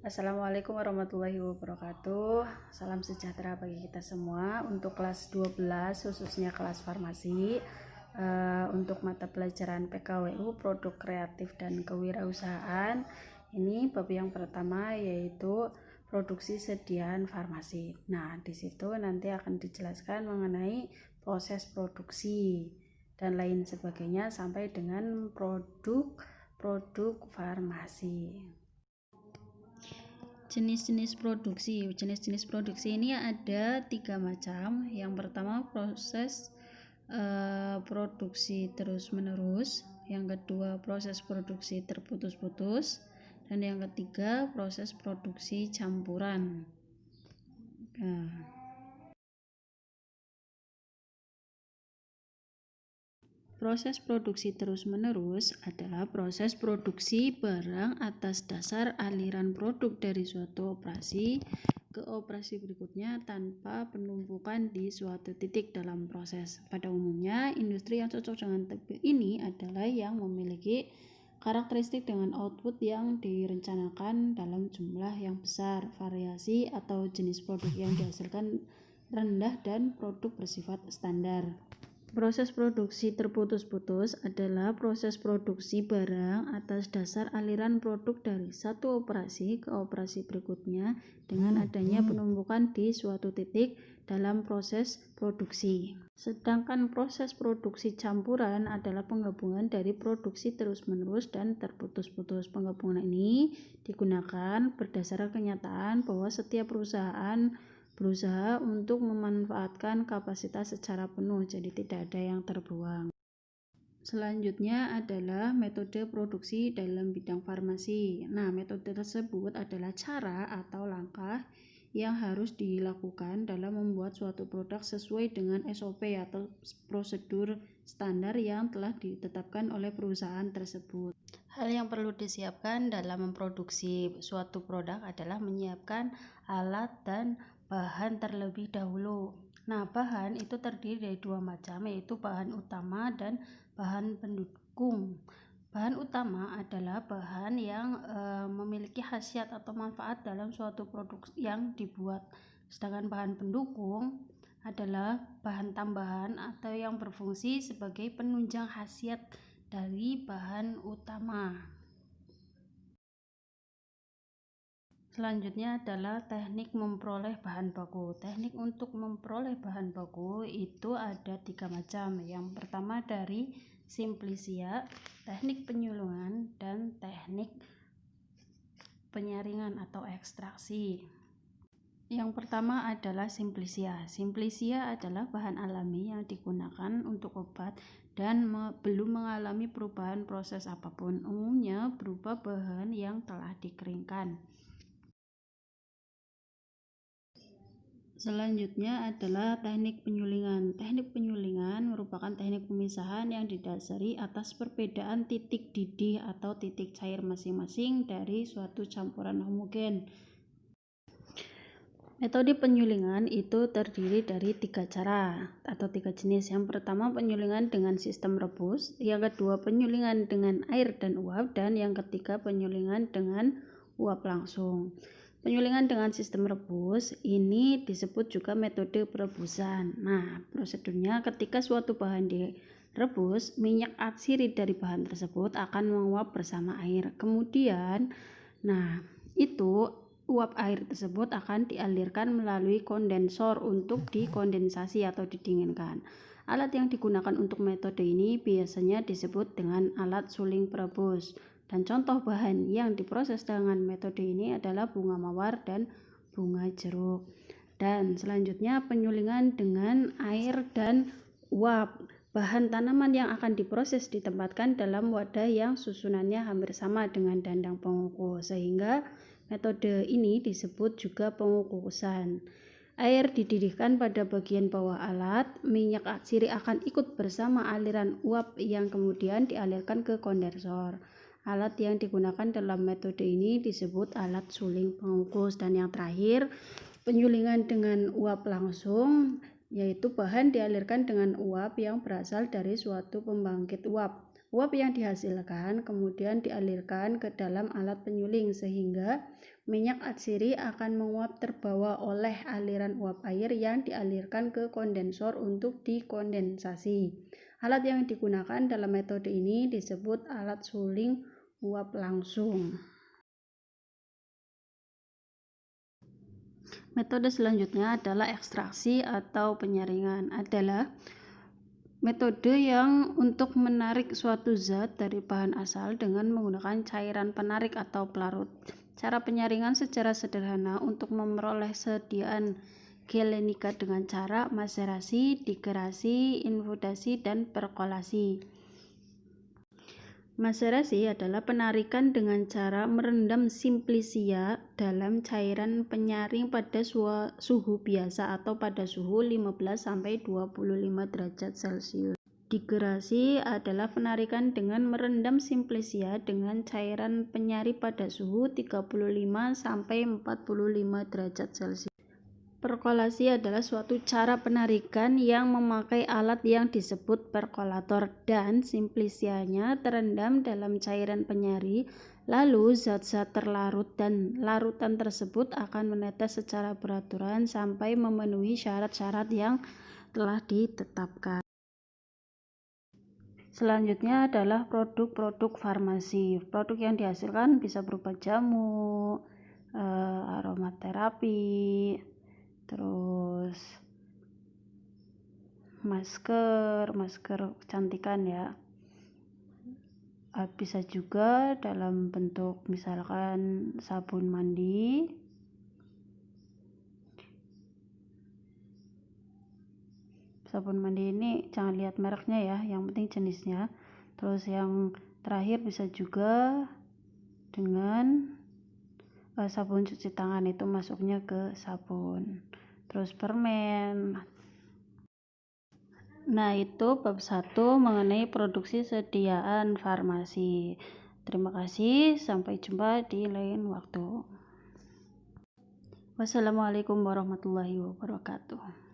Assalamualaikum warahmatullahi wabarakatuh. Salam sejahtera bagi kita semua. Untuk kelas 12 khususnya kelas farmasi, untuk mata pelajaran PKWU Produk Kreatif dan Kewirausahaan, ini bab yang pertama yaitu produksi sediaan farmasi. Nah, di situ nanti akan dijelaskan mengenai proses produksi dan lain sebagainya sampai dengan produk farmasi. Jenis-jenis produksi ini ada 3 macam. Yang pertama proses produksi terus menerus, yang kedua proses produksi terputus-putus, dan yang ketiga proses produksi campuran. Proses produksi terus-menerus adalah proses produksi barang atas dasar aliran produk dari suatu operasi ke operasi berikutnya tanpa penumpukan di suatu titik dalam proses. Pada umumnya, industri yang cocok dengan tipe ini adalah yang memiliki karakteristik dengan output yang direncanakan dalam jumlah yang besar, variasi atau jenis produk yang dihasilkan rendah, dan produk bersifat standar. Proses produksi terputus-putus adalah proses produksi barang atas dasar aliran produk dari satu operasi ke operasi berikutnya dengan adanya penumpukan di suatu titik dalam proses produksi. Sedangkan proses produksi campuran adalah penggabungan dari produksi terus-menerus dan terputus-putus. Penggabungan ini digunakan berdasarkan kenyataan bahwa setiap perusahaan berusaha untuk memanfaatkan kapasitas secara penuh, jadi tidak ada yang terbuang. Selanjutnya adalah metode produksi dalam bidang farmasi. Nah, metode tersebut adalah cara atau langkah yang harus dilakukan dalam membuat suatu produk sesuai dengan SOP atau prosedur standar yang telah ditetapkan oleh perusahaan tersebut. Hal yang perlu disiapkan dalam memproduksi suatu produk adalah menyiapkan alat dan bahan terlebih dahulu. Nah, bahan itu terdiri dari 2 macam, yaitu bahan utama dan bahan pendukung. Bahan utama adalah bahan yang memiliki khasiat atau manfaat dalam suatu produk yang dibuat. Sedangkan bahan pendukung adalah bahan tambahan atau yang berfungsi sebagai penunjang khasiat dari bahan utama. Selanjutnya adalah teknik memperoleh bahan baku. Teknik untuk memperoleh bahan baku itu ada 3 macam. Yang pertama dari simplisia, teknik penyulungan, dan teknik penyaringan atau ekstraksi. Yang pertama adalah simplisia. Simplisia adalah bahan alami yang digunakan untuk obat dan belum mengalami perubahan proses apapun. Umumnya berupa bahan yang telah dikeringkan. Selanjutnya adalah teknik penyulingan. Teknik penyulingan merupakan teknik pemisahan yang didasari atas perbedaan titik didih atau titik cair masing-masing dari suatu campuran homogen. Metode penyulingan itu terdiri dari 3 cara atau 3 jenis. Yang pertama penyulingan dengan sistem rebus, yang kedua penyulingan dengan air dan uap, dan yang ketiga penyulingan dengan uap langsung. Penyulingan dengan sistem rebus ini disebut juga metode perebusan. Nah, prosedurnya ketika suatu bahan direbus, minyak atsiri dari bahan tersebut akan menguap bersama air. Kemudian, itu uap air tersebut akan dialirkan melalui kondensor untuk dikondensasi atau didinginkan. Alat yang digunakan untuk metode ini biasanya disebut dengan alat suling perebus. Dan contoh bahan yang diproses dengan metode ini adalah bunga mawar dan bunga jeruk. Dan selanjutnya penyulingan dengan air dan uap. Bahan tanaman yang akan diproses ditempatkan dalam wadah yang susunannya hampir sama dengan dandang pengukus, sehingga metode ini disebut juga pengukusan. Air dididihkan pada bagian bawah alat, minyak atsiri akan ikut bersama aliran uap yang kemudian dialirkan ke kondensor. Alat yang digunakan dalam metode ini disebut alat suling pengukus. Dan yang terakhir, penyulingan dengan uap langsung, yaitu bahan dialirkan dengan uap yang berasal dari suatu pembangkit uap. Uap yang dihasilkan kemudian dialirkan ke dalam alat penyuling sehingga minyak atsiri akan menguap terbawa oleh aliran uap air yang dialirkan ke kondensor untuk dikondensasi. Alat yang digunakan dalam metode ini disebut alat suling uap langsung. Metode selanjutnya adalah ekstraksi atau penyaringan. Adalah metode yang untuk menarik suatu zat dari bahan asal dengan menggunakan cairan penarik atau pelarut. Cara penyaringan secara sederhana untuk memperoleh sediaan gelenika dengan cara maserasi, digerasi, infudasi, dan perkolasi. Maserasi adalah penarikan dengan cara merendam simplicia dalam cairan penyaring pada suhu biasa atau pada suhu 15-25 derajat Celcius. Digerasi adalah penarikan dengan merendam simplicia dengan cairan penyaring pada suhu 35-45 derajat Celcius. Perkolasi adalah suatu cara penarikan yang memakai alat yang disebut perkolator dan simplicianya terendam dalam cairan penyari, lalu zat-zat terlarut dan larutan tersebut akan menetes secara beraturan sampai memenuhi syarat-syarat yang telah ditetapkan. Selanjutnya adalah produk-produk farmasi. Produk yang dihasilkan bisa berupa jamu, aromaterapi, terus masker kecantikan ya. Bisa juga dalam bentuk misalkan sabun mandi, ini jangan lihat mereknya ya, yang penting jenisnya. Terus yang terakhir bisa juga dengan sabun cuci tangan, itu masuknya ke sabun. Terus permen. Nah, itu bab 1 mengenai produksi sediaan farmasi. Terima kasih, sampai jumpa di lain waktu. Wassalamualaikum warahmatullahi wabarakatuh.